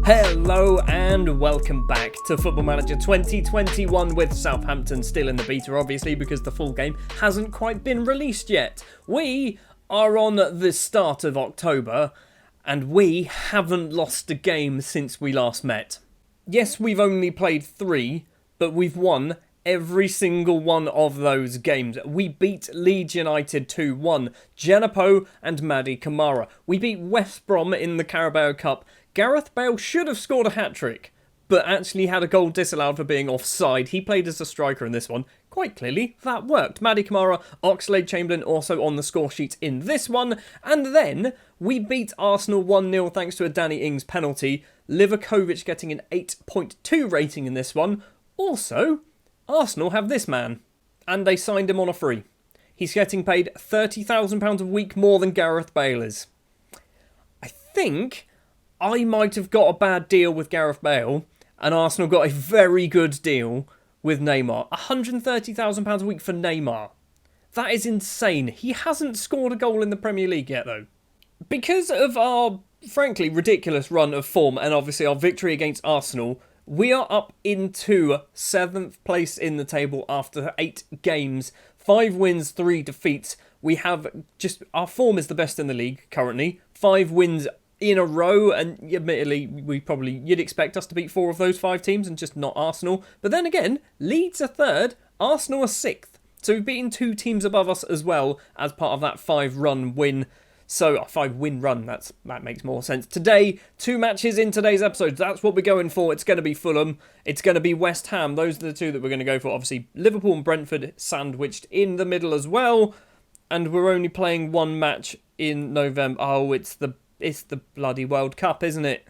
Hello and welcome back to Football Manager 2021 with Southampton still in the beta, obviously, because the full game hasn't quite been released yet. We are on the start of October and we haven't lost a game since we last met. Yes, we've only played 3, but we've won every single one of those games. We beat Leeds United 2-1, Genepo and Mady Kamara. We beat West Brom in the Carabao Cup. Gareth Bale should have scored a hat-trick, but actually had a goal disallowed for being offside. He played as a striker in this one. Quite clearly, that worked. Mady Kamara, Oxlade-Chamberlain also on the score sheet in this one. And then we beat Arsenal 1-0 thanks to a Danny Ings penalty. Livakovic getting an 8.2 rating in this one. Also, Arsenal have this man, and they signed him on a free. He's getting paid £30,000 a week more than Gareth Bale is. I think I might have got a bad deal with Gareth Bale, and Arsenal got a very good deal with Neymar. £130,000 a week for Neymar. That is insane. He hasn't scored a goal in the Premier League yet, though. Because of our, frankly, ridiculous run of form, and obviously our victory against Arsenal, we are up into 7th place in the table after 8 games. 5 wins, 3 defeats. We have our form is the best in the league currently. 5 wins in a row, and admittedly, you'd expect us to beat 4 of those 5 teams and just not Arsenal. But then again, Leeds are 3rd, Arsenal are 6th. So we've beaten 2 teams above us as well as part of that 5-run win. So, a 5-win run, that makes more sense. Today, 2 matches in today's episode. That's what we're going for. It's going to be Fulham. It's going to be West Ham. Those are the 2 that we're going to go for. Obviously, Liverpool and Brentford sandwiched in the middle as well. And we're only playing 1 match in November. Oh, it's the bloody World Cup, isn't it?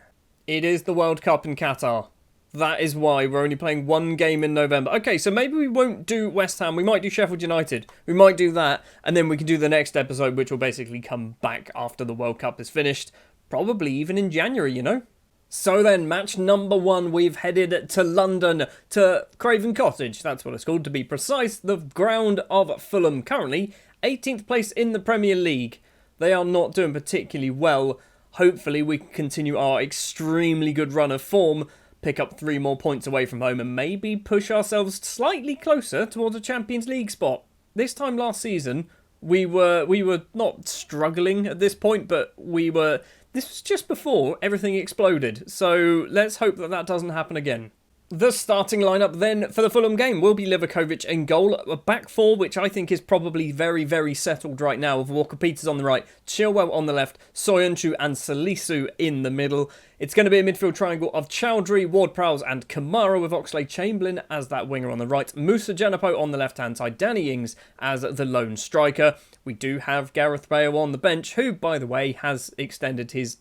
It is the World Cup in Qatar. That is why we're only playing 1 game in November. Okay, so maybe we won't do West Ham. We might do Sheffield United. We might do that, and then we can do the next episode, which will basically come back after the World Cup is finished. Probably even in January, you know? So then, match number 1, we've headed to London, to Craven Cottage. That's what it's called, to be precise. The ground of Fulham. Currently, 18th place in the Premier League. They are not doing particularly well. Hopefully we can continue our extremely good run of form, pick up 3 more points away from home, and maybe push ourselves slightly closer towards a Champions League spot. This time last season, we were not struggling at this point, but this was just before everything exploded. So let's hope that doesn't happen again. The starting lineup then for the Fulham game will be Livakovic in goal, a back 4 which I think is probably very, very settled right now, with Walker-Peters on the right, Chilwell on the left, Soyuncu and Salisu in the middle. It's going to be a midfield triangle of Chowdhury, Ward-Prowse and Kamara, with Oxlade-Chamberlain as that winger on the right, Moussa Genepo on the left-hand side, Danny Ings as the lone striker. We do have Gareth Bale on the bench, who, by the way, has extended his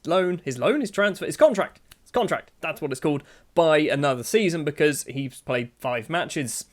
contract, that's what it's called, by another season because he's played 5 matches.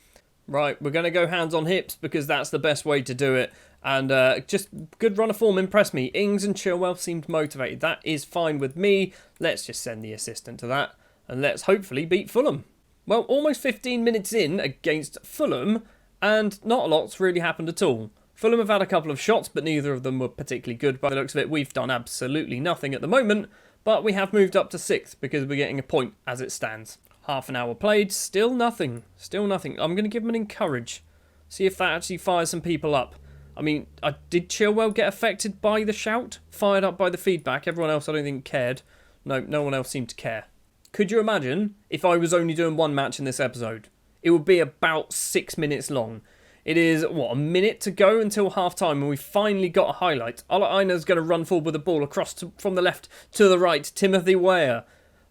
Right, we're going to go hands on hips because that's the best way to do it. And just good run of form impressed me. Ings and Chilwell seemed motivated. That is fine with me. Let's just send the assistant to that. And let's hopefully beat Fulham. Well, almost 15 minutes in against Fulham, and not a lot's really happened at all. Fulham have had a couple of shots, but neither of them were particularly good by the looks of it. We've done absolutely nothing at the moment. But we have moved up to 6th because we're getting a point as it stands. Half an hour played, still nothing. Still nothing. I'm going to give them an encourage. See if that actually fires some people up. I mean, did Chilwell get affected by the shout? Fired up by the feedback? Everyone else I don't think cared. No one else seemed to care. Could you imagine if I was only doing 1 match in this episode? It would be about 6 minutes long. It is, a minute to go until half-time, and we finally got a highlight. Ola Aina's going to run forward with the ball across from the left to the right. Timothy Weah,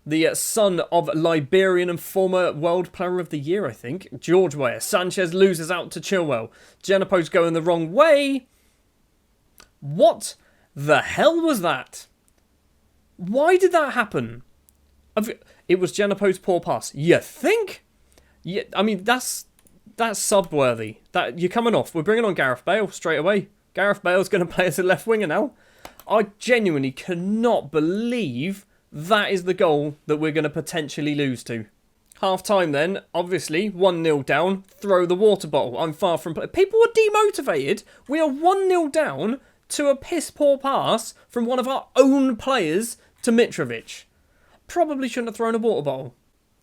the son of Liberian and former World Player of the Year, I think. George Weah. Sanchez loses out to Chilwell. Genepo's going the wrong way. What the hell was that? Why did that happen? It was Genepo's poor pass. You think? Yeah, I mean, that's sub-worthy. You're coming off. We're bringing on Gareth Bale straight away. Gareth Bale's going to play as a left winger now. I genuinely cannot believe that is the goal that we're going to potentially lose to. Half-time then, obviously, 1-0 down. Throw the water bottle. I'm far from... People were demotivated. We are 1-0 down to a piss-poor pass from one of our own players to Mitrovic. Probably shouldn't have thrown a water bottle.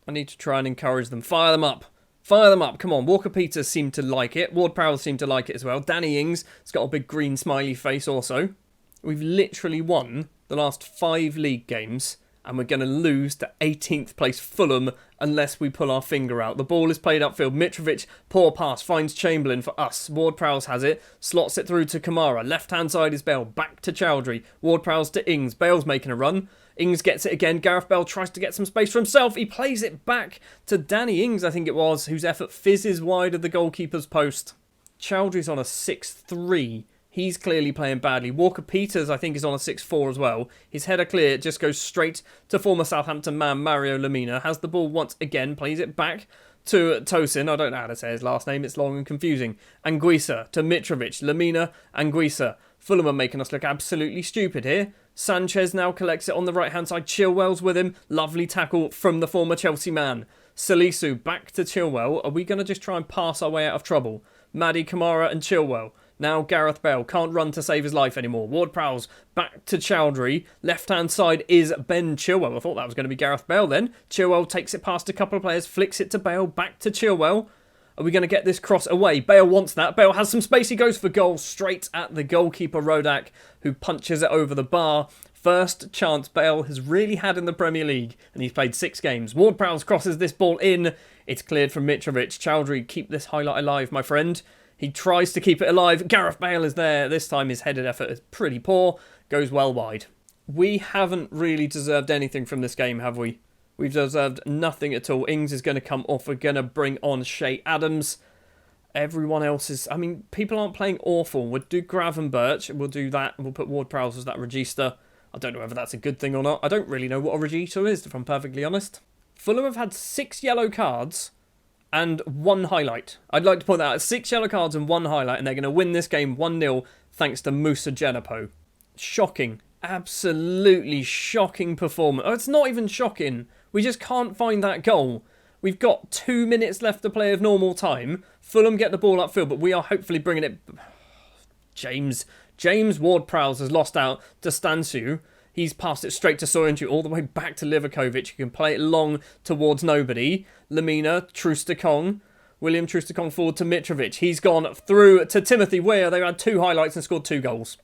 I need to try and encourage them. Fire them up. Fire them up. Come on. Walker-Peters seemed to like it. Ward-Prowse seemed to like it as well. Danny Ings has got a big green smiley face also. We've literally won the last 5 league games, and we're going to lose to 18th place Fulham unless we pull our finger out. The ball is played upfield. Mitrovic, poor pass, finds Chamberlain for us. Ward-Prowse has it, slots it through to Kamara. Left-hand side is Bale, back to Chowdhury. Ward-Prowse to Ings. Bale's making a run. Ings gets it again. Gareth Bale tries to get some space for himself. He plays it back to Danny Ings, I think it was, whose effort fizzes wide of the goalkeeper's post. Chowdhury's on a 6-3. He's clearly playing badly. Walker-Peters, I think, is on a 6-4 as well. His header clear, just goes straight to former Southampton man Mario Lemina. Has the ball once again, plays it back to Tosin. I don't know how to say his last name, it's long and confusing. Anguissa to Mitrovic. Lemina, Anguissa. Fulham are making us look absolutely stupid here. Sanchez now collects it on the right-hand side. Chilwell's with him. Lovely tackle from the former Chelsea man. Salisu back to Chilwell. Are we going to just try and pass our way out of trouble? Maddie, Kamara and Chilwell. Now Gareth Bale can't run to save his life anymore. Ward-Prowse back to Chowdhury. Left-hand side is Ben Chilwell. I thought that was going to be Gareth Bale then. Chilwell takes it past a couple of players, flicks it to Bale, back to Chilwell. Are we going to get this cross away? Bale wants that. Bale has some space. He goes for goal straight at the goalkeeper, Rodak, who punches it over the bar. First chance Bale has really had in the Premier League, and he's played 6 games. Ward-Prowse crosses this ball in. It's cleared from Mitrovic. Chowdhury, keep this highlight alive, my friend. He tries to keep it alive. Gareth Bale is there. This time his headed effort is pretty poor. Goes well wide. We haven't really deserved anything from this game, have we? We've deserved nothing at all. Ings is going to come off. We're going to bring on Shea Adams. Everyone else is... I mean, people aren't playing awful. We'll do Gravenberch. We'll do that. We'll put Ward-Prowse as that regista. I don't know whether that's a good thing or not. I don't really know what a regista is, if I'm perfectly honest. Fulham have had 6 yellow cards and 1 highlight. I'd like to point that out. 6 yellow cards and 1 highlight, and they're going to win this game 1-0 thanks to Moussa Djenepo. Shocking. Absolutely shocking performance. Oh, it's not even shocking. We just can't find that goal. We've got 2 minutes left to play of normal time. Fulham get the ball upfield, but we are hopefully bringing it... James Ward-Prowse has lost out to Stansu. He's passed it straight to Soyuncu, all the way back to Livakovic. He can play it long towards nobody. Lemina, Troost-Ekong. William Troost-Ekong forward to Mitrovic. He's gone through to Timothy Weah. They had 2 highlights and scored 2 goals.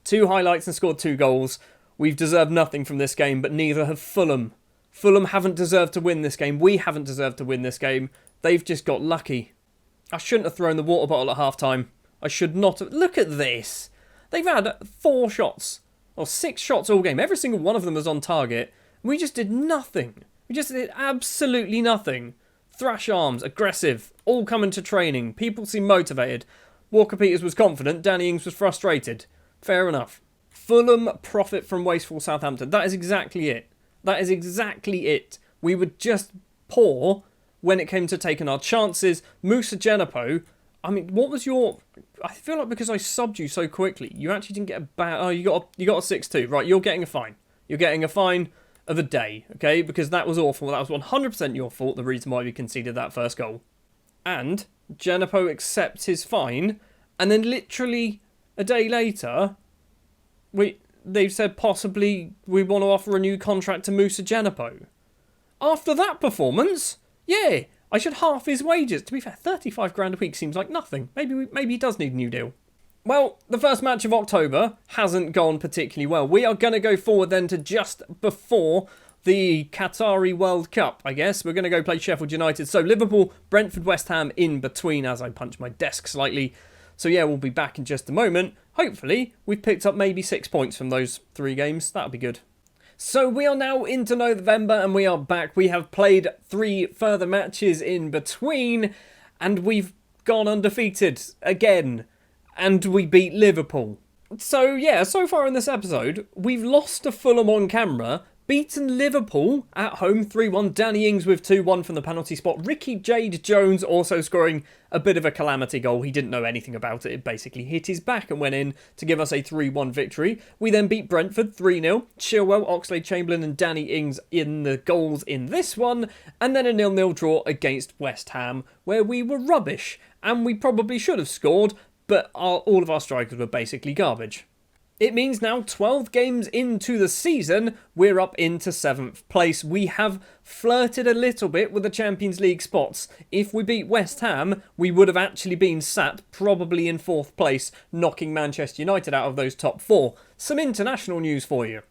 2 highlights and scored 2 goals. We've deserved nothing from this game, but neither have Fulham. Fulham haven't deserved to win this game. We haven't deserved to win this game. They've just got lucky. I shouldn't have thrown the water bottle at half-time. I should not have... Look at this. They've had 4 shots. Or 6 shots all game. Every single one of them was on target. We just did nothing. We just did absolutely nothing. Thrash arms, aggressive, all coming to training. People seem motivated. Walker-Peters was confident. Danny Ings was frustrated. Fair enough. Fulham profit from wasteful Southampton. That is exactly it. That is exactly it. We were just poor when it came to taking our chances. Moussa Djenepo, I mean, what was your... I feel like because I subbed you so quickly, you actually didn't get a bad... Oh, you got a 6-2. Right, you're getting a fine. You're getting a fine of a day, okay? Because that was awful. That was 100% your fault, the reason why we conceded that first goal. And Djenepo accepts his fine, and then literally a day later, they've said possibly we want to offer a new contract to Moussa Djenepo. After that performance, yeah, I should half his wages. To be fair, 35 grand a week seems like nothing. Maybe he does need a new deal. Well, the first match of October hasn't gone particularly well. We are going to go forward then to just before the Qatari World Cup, I guess. We're going to go play Sheffield United. So Liverpool, Brentford, West Ham in between as I punch my desk slightly. So yeah, we'll be back in just a moment. Hopefully, we've picked up maybe 6 points from those 3 games. That'll be good. So we are now into November and we are back. We have played 3 further matches in between and we've gone undefeated again. And we beat Liverpool. So yeah, so far in this episode, we've lost to Fulham on camera, beaten Liverpool at home 3-1. Danny Ings with 2-1 from the penalty spot. Ricky Jade Jones also scoring a bit of a calamity goal. He didn't know anything about it. It basically hit his back and went in to give us a 3-1 victory. We then beat Brentford 3-0. Chilwell, Oxlade-Chamberlain and Danny Ings in the goals in this one. And then a 0-0 draw against West Ham where we were rubbish. And we probably should have scored, but all of our strikers were basically garbage. It means now 12 games into the season, we're up into 7th place. We have flirted a little bit with the Champions League spots. If we beat West Ham, we would have actually been sat probably in 4th place, knocking Manchester United out of those top 4. Some international news for you.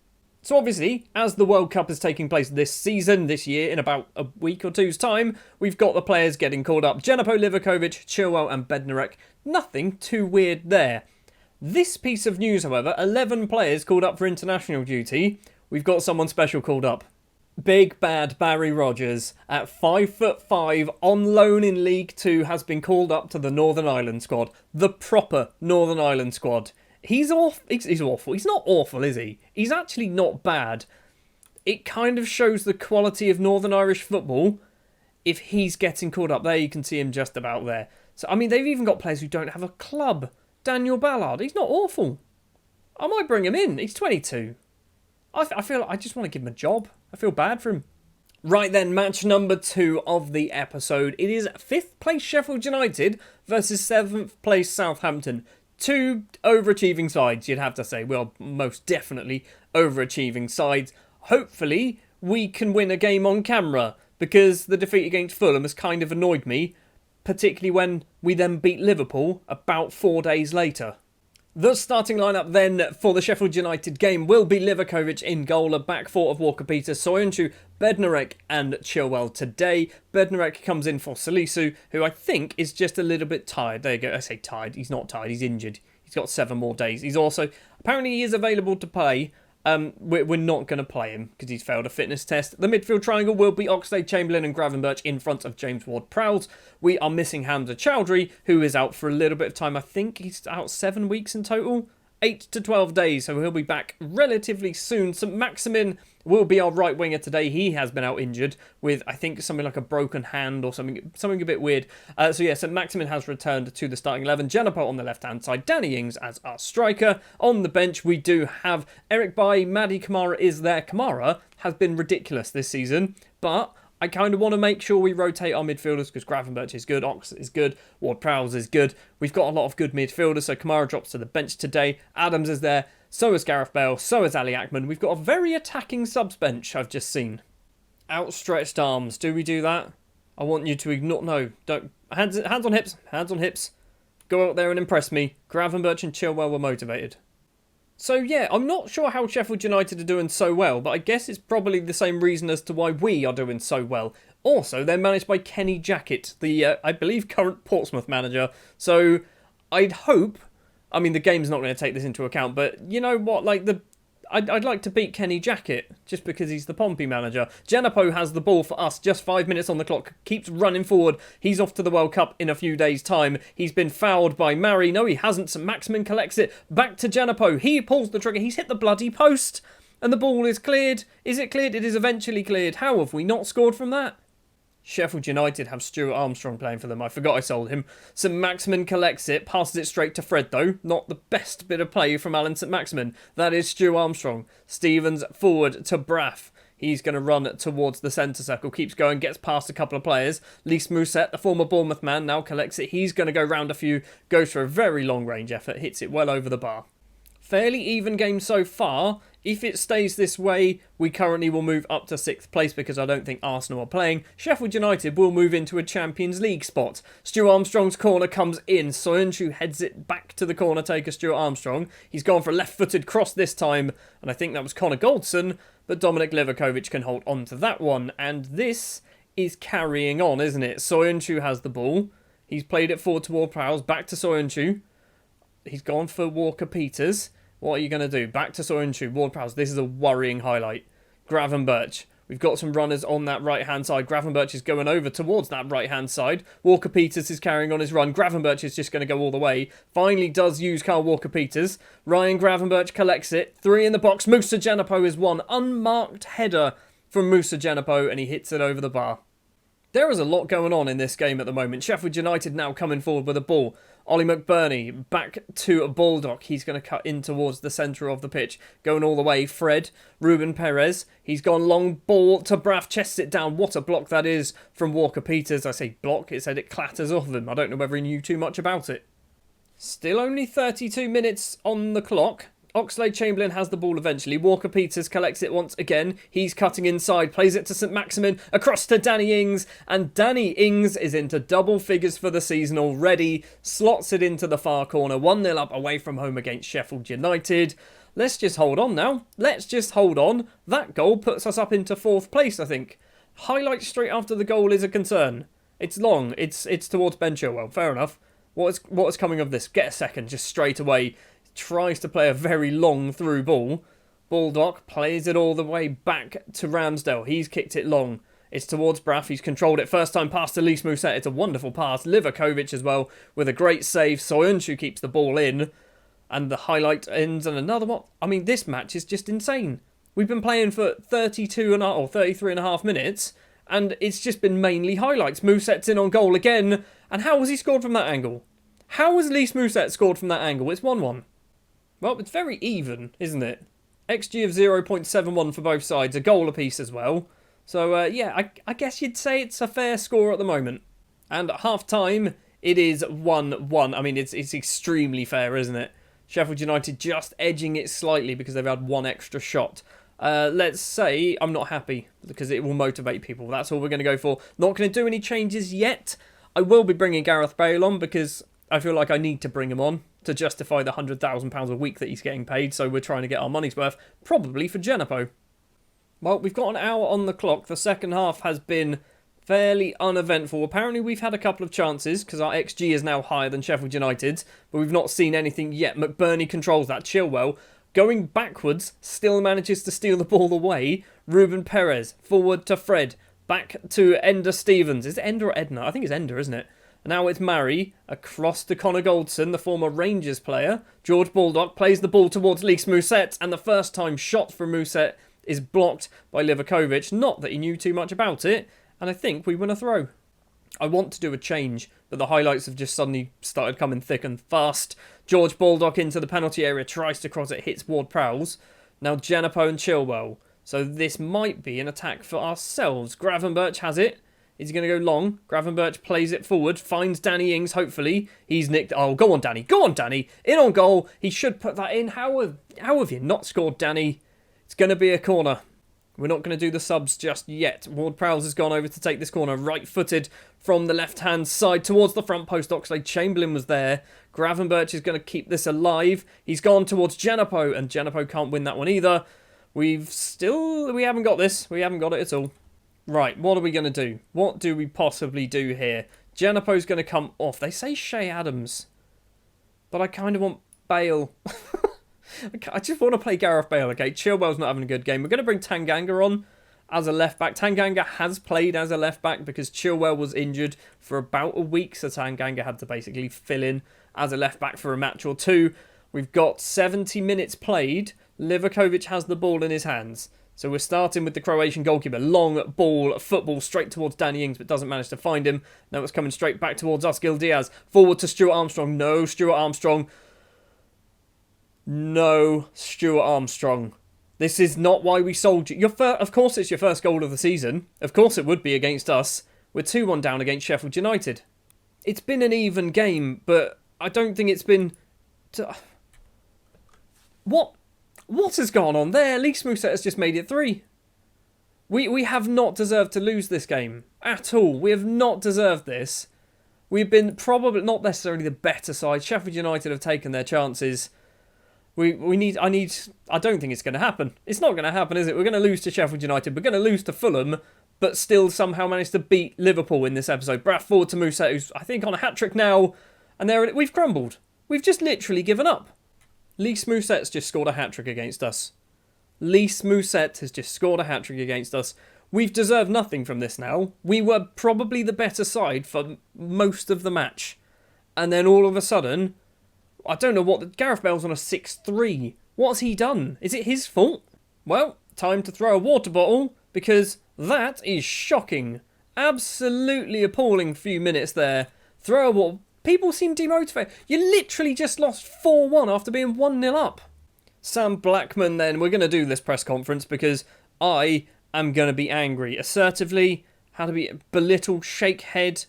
So obviously, as the World Cup is taking place this season, this year, in about a week or two's time, we've got the players getting called up. Djenepo, Livakovic, Chilwell and Bednarek. Nothing too weird there. This piece of news, however, 11 players called up for international duty. We've got someone special called up. Big bad Barry Rogers, at 5'5", on loan in League 2, has been called up to the Northern Ireland squad. The proper Northern Ireland squad. He's awful. He's not awful, is he? He's actually not bad. It kind of shows the quality of Northern Irish football if he's getting called up. There, you can see him just about there. So, I mean, they've even got players who don't have a club. Daniel Ballard, he's not awful. I might bring him in. He's 22. I feel I just want to give him a job. I feel bad for him. Right then, match number 2 of the episode. It is 5th place Sheffield United versus 7th place Southampton. 2 overachieving sides, you'd have to say. Well, most definitely overachieving sides. Hopefully, we can win a game on camera, because the defeat against Fulham has kind of annoyed me, particularly when we then beat Liverpool about 4 days later. The starting lineup then for the Sheffield United game will be Livakovic in goal, a back four of Walker-Peters, Soyuncu, Bednarek and Chilwell today. Bednarek comes in for Salisu, who I think is just a little bit tired. There you go, I say tired, he's not tired, he's injured. He's got 7 more days. He's also, apparently he is available to play. We're not going to play him because he's failed a fitness test. The midfield triangle will be Oxlade, Chamberlain and Gravenberch in front of James Ward-Prowse. We are missing Hamza Chowdhury, who is out for a little bit of time. I think he's out 7 weeks in total. 8 to 12 days, so he'll be back relatively soon. St. Maximin will be our right winger today. He has been out injured with, I think, something like a broken hand or something a bit weird. St. Maximin has returned to the starting 11. Djenepo on the left-hand side. Danny Ings as our striker. On the bench, we do have Eric Bailly. Mady Kamara is there. Kamara has been ridiculous this season, but I kind of want to make sure we rotate our midfielders because Gravenberch is good, Ox is good, Ward-Prowse is good. We've got a lot of good midfielders, so Kamara drops to the bench today. Adams is there, so is Gareth Bale, so is Ali Akman. We've got a very attacking subs bench, I've just seen. Outstretched arms, do we do that? I want you to ignore, no, don't. Hands on hips. Go out there and impress me. Gravenberch and Chilwell were motivated. So yeah, I'm not sure how Sheffield United are doing so well, but I guess it's probably the same reason as to why we are doing so well. Also, they're managed by Kenny Jackett, the, I believe, current Portsmouth manager. So I'd hope, I mean, the game's not going to take this into account, but you know what, like, I'd like to beat Kenny Jackett, just because he's the Pompey manager. Djenepo has the ball for us, just 5 minutes on the clock, keeps running forward. He's off to the World Cup in a few days' time. He's been fouled by Mari. No, he hasn't. St. Maximin collects it. Back to Djenepo. He pulls the trigger. He's hit the bloody post. And the ball is cleared. Is it cleared? It is eventually cleared. How have we not scored from that? Sheffield United have Stuart Armstrong playing for them. I forgot I sold him. St. Maximin collects it, passes it straight to Fred though. Not the best bit of play from Alan St. Maximin. That is Stuart Armstrong. Stevens forward to Braff. He's going to run towards the centre circle. Keeps going, gets past a couple of players. Lys Mousset, the former Bournemouth man, now collects it. He's going to go round a few. Goes for a very long range effort. Hits it well over the bar. Fairly even game so far. If it stays this way, we currently will move up to 6th place because I don't think Arsenal are playing. Sheffield United will move into a Champions League spot. Stuart Armstrong's corner comes in. Soyuncu heads it back to the corner taker, Stuart Armstrong. He's gone for a left-footed cross this time, and I think that was Connor Goldson, but Dominic Livakovic can hold on to that one. And this is carrying on, isn't it? Soyuncu has the ball. He's played it forward to Ward-Prowse, back to Soyuncu. He's gone for Walker-Peters. What are you going to do? Back to Soyuncu, Ward-Prowse. This is a worrying highlight. Gravenberch. We've got some runners on that right-hand side. Gravenberch is going over towards that right-hand side. Walker-Peters is carrying on his run. Gravenberch is just going to go all the way. Finally does use Carl Walker-Peters. Ryan Gravenberch collects it. 3 in the box. Moussa Djenepo is one. Unmarked header from Moussa Djenepo, and he hits it over the bar. There is a lot going on in this game at the moment. Sheffield United now coming forward with a ball. Ollie McBurney back to a Baldock. He's going to cut in towards the centre of the pitch. Going all the way. Fred. Ruben Perez. He's gone long ball to Braff. Chests it down. What a block that is from Walker-Peters. I say block. It said it clatters off him. I don't know whether he knew too much about it. Still only 32 minutes on the clock. Oxlade-Chamberlain has the ball eventually. Walker-Peters collects it once again. He's cutting inside, plays it to St Maximin, across to Danny Ings, and Danny Ings is into double figures for the season already. Slots it into the far corner, 1-0 up away from home against Sheffield United. Let's just hold on now. Let's just hold on. That goal puts us up into 4th place, I think. Highlight straight after the goal is a concern. It's long. It's towards Ben Chilwell. Fair enough. What is coming of this? Get a second, just straight away. Tries to play a very long through ball. Baldock plays it all the way back to Ramsdale. He's kicked it long. It's towards Braff. He's controlled it. First time pass to Lys Mousset. It's a wonderful pass. Livakovic as well with a great save. Soyuncu keeps the ball in. And the highlight ends and another one. I mean, this match is just insane. We've been playing for 33 and a half minutes. And it's just been mainly highlights. Mousset's in on goal again. And how has he scored from that angle? How has Lys Mousset scored from that angle? It's 1-1. Well, it's very even, isn't it? XG of 0.71 for both sides, a goal apiece as well. So, yeah, I guess you'd say it's a fair score at the moment. And at half-time, it is 1-1. I mean, it's extremely fair, isn't it? Sheffield United just edging it slightly because they've had one extra shot. Let's say I'm not happy because it will motivate people. That's all we're going to go for. Not going to do any changes yet. I will be bringing Gareth Bale on because I feel like I need to bring him on to justify the £100,000 a week that he's getting paid, so we're trying to get our money's worth, probably for Genepo. Well, we've got an hour on the clock. The second half has been fairly uneventful. Apparently we've had a couple of chances, because our XG is now higher than Sheffield United's, but we've not seen anything yet. McBurney controls that. Chilwell, going backwards, still manages to steal the ball away. Ruben Perez, forward to Fred, back to Ender Stevens. Is it Ender or Edna? I think it's Ender, isn't it? Now it's Murray, across to Connor Goldson, the former Rangers player. George Baldock plays the ball towards Lys Mousset, and the first time shot from Mousset is blocked by Livakovic. Not that he knew too much about it, and I think we win a throw. I want to do a change, but the highlights have just suddenly started coming thick and fast. George Baldock into the penalty area, tries to cross it, hits Ward-Prowse. Now Genepo and Chilwell. So this might be an attack for ourselves. Gravenberch has it. Is he going to go long? Gravenberch plays it forward, finds Danny Ings, hopefully. He's nicked. Oh, go on, Danny. Go on, Danny. In on goal. He should put that in. How have you not scored, Danny? It's going to be a corner. We're not going to do the subs just yet. Ward-Prowse has gone over to take this corner. Right-footed from the left-hand side towards the front post. Oxlade-Chamberlain was there. Gravenberch is going to keep this alive. He's gone towards Genepo, and Genepo can't win that one either. We haven't got this. We haven't got it at all. Right, what are we going to do? What do we possibly do here? Genepo's going to come off. They say Shea Adams, but I kind of want Bale. I just want to play Gareth Bale, okay? Chilwell's not having a good game. We're going to bring Tanganga on as a left-back. Tanganga has played as a left-back because Chilwell was injured for about a week, so Tanganga had to basically fill in as a left-back for a match or two. We've got 70 minutes played. Livakovic has the ball in his hands. So we're starting with the Croatian goalkeeper. Long ball, football straight towards Danny Ings, but doesn't manage to find him. Now it's coming straight back towards us. Gil Diaz. Forward to Stuart Armstrong. No, Stuart Armstrong. No, Stuart Armstrong. This is not why we sold you. Of course it's your first goal of the season. Of course it would be against us. We're 2-1 down against Sheffield United. It's been an even game, but I don't think it's been... What has gone on there? Lys Mousset has just made it 3. We have not deserved to lose this game. At all. We have not deserved this. We've been probably not necessarily the better side. Sheffield United have taken their chances. I don't think it's going to happen. It's not going to happen, is it? We're going to lose to Sheffield United. We're going to lose to Fulham, but still somehow manage to beat Liverpool in this episode. Braff forward to Mousset, who's, I think, on a hat-trick now. And we've crumbled. We've just literally given up. Lys Mousset's just scored a hat-trick against us. Lys Mousset has just scored a hat-trick against us. We've deserved nothing from this now. We were probably the better side for most of the match. And then all of a sudden, I don't know Gareth Bale's on a 6-3. What's he done? Is it his fault? Well, time to throw a water bottle, because that is shocking. Absolutely appalling few minutes there. Throw a water... People seem demotivated. You literally just lost 4-1 after being 1-0 up. Sam Blackman then. We're going to do this press conference because I am going to be angry. Assertively, how to be belittle, shake head,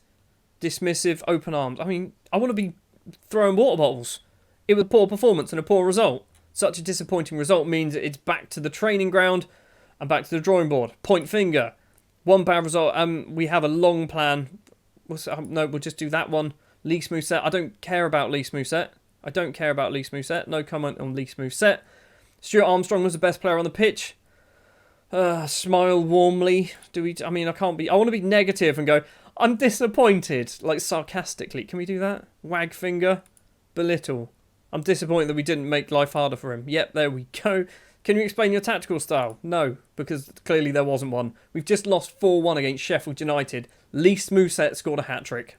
dismissive, open arms. I mean, I want to be throwing water bottles. It was a poor performance and a poor result. Such a disappointing result means it's back to the training ground and back to the drawing board. Point finger. One bad result. We have a long plan. No, we'll just do that one. Lys Mousset. I don't care about Lys Mousset. No comment on Lys Mousset. Stuart Armstrong was the best player on the pitch. Smile warmly. I want to be negative and go, I'm disappointed, like sarcastically. Can we do that? Wag finger. Belittle. I'm disappointed that we didn't make life harder for him. Yep, there we go. Can you explain your tactical style? No, because clearly there wasn't one. We've just lost 4-1 against Sheffield United. Lys Mousset scored a hat-trick.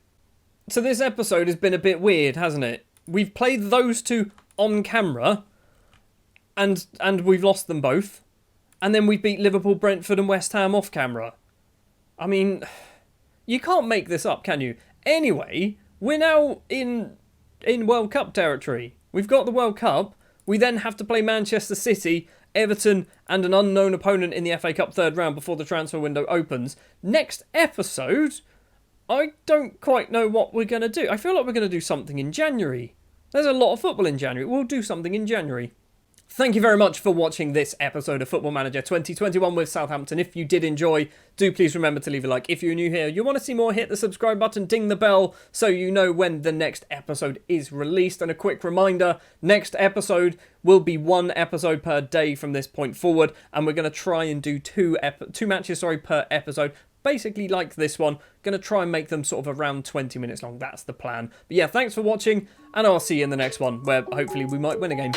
So this episode has been a bit weird, hasn't it? We've played those two on camera, and we've lost them both. And then we beat Liverpool, Brentford and West Ham off camera. I mean, you can't make this up, can you? Anyway, we're now in World Cup territory. We've got the World Cup. We then have to play Manchester City, Everton and an unknown opponent in the FA Cup third round before the transfer window opens. Next episode, I don't quite know what we're going to do. I feel like we're going to do something in January. There's a lot of football in January. We'll do something in January. Thank you very much for watching this episode of Football Manager 2021 with Southampton. If you did enjoy, do please remember to leave a like. If you're new here, you want to see more, hit the subscribe button, ding the bell so you know when the next episode is released. And a quick reminder, next episode will be 1 episode per day from this point forward. And we're going to try and do two matches per episode. Basically like this one. Going to try and make them sort of around 20 minutes long. That's the plan. But yeah, thanks for watching and I'll see you in the next one where hopefully we might win a game.